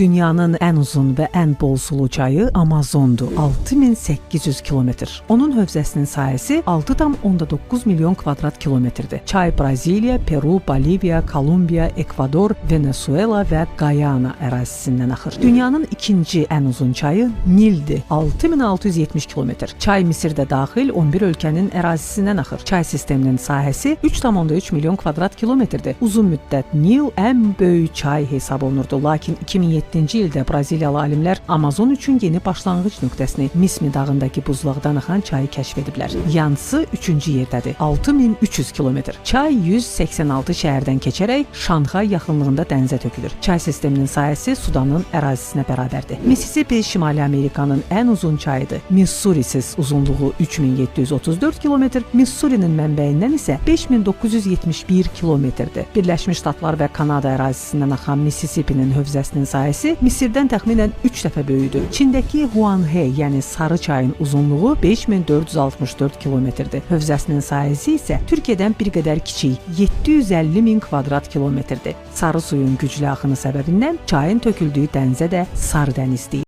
Dünyanın ən uzun və ən bol sulu çayı Amazondur. 6800 kilometr. Onun hövzəsinin sahəsi 6,9 milyon kvadrat kilometrdir. Çay Braziliya, Peru, Boliviya, Kolumbiya, Ekvador, Venezuela və Guyana ərazisindən axır. Dünyanın ikinci ən uzun çayı Nildir. 6670 kilometr. Çay Misirdə daxil 11 ölkənin ərazisindən axır. Çay sisteminin sahəsi 3,3 milyon kvadrat kilometrdir. Uzun müddət Nil ən böyük çay hesab olunurdu. Lakin 2007-ci ildə Braziliyalı alimlər Amazon üçün yeni başlanğıc nöqtəsini Mismi dağındakı buzlaqdan axan çayı kəşf ediblər. Yansı 3-cü yerdədir. 6300 kilometr. Çay 186 şəhərdən keçərək Şanxay yaxınlığında dənizə tökülür. Çay sisteminin sahəsi Sudanın ərazisinə bərabərdir. Missisipi Şimali Amerikanın ən uzun çayıdır. Missourisiz uzunluğu 3734 kilometr, Missourinin mənbəyindən isə 5971 kilometrdir. Birləşmiş Ştatlar və Kanada ərazisindən axan Missisipinin hövzəsinin sahəsi Misirdən təxminən 3 dəfə böyükdür. Çindəki Huanghe, yəni Sarı çayın uzunluğu 5464 kilometrdir. Hövzəsinin sahəsi isə Türkiyədən bir qədər kiçik, 750 min kvadrat kilometrdir. Sarı suyun güclü axını səbəbindən çayın töküldüyü dənizə də Sarı dəniz deyilir.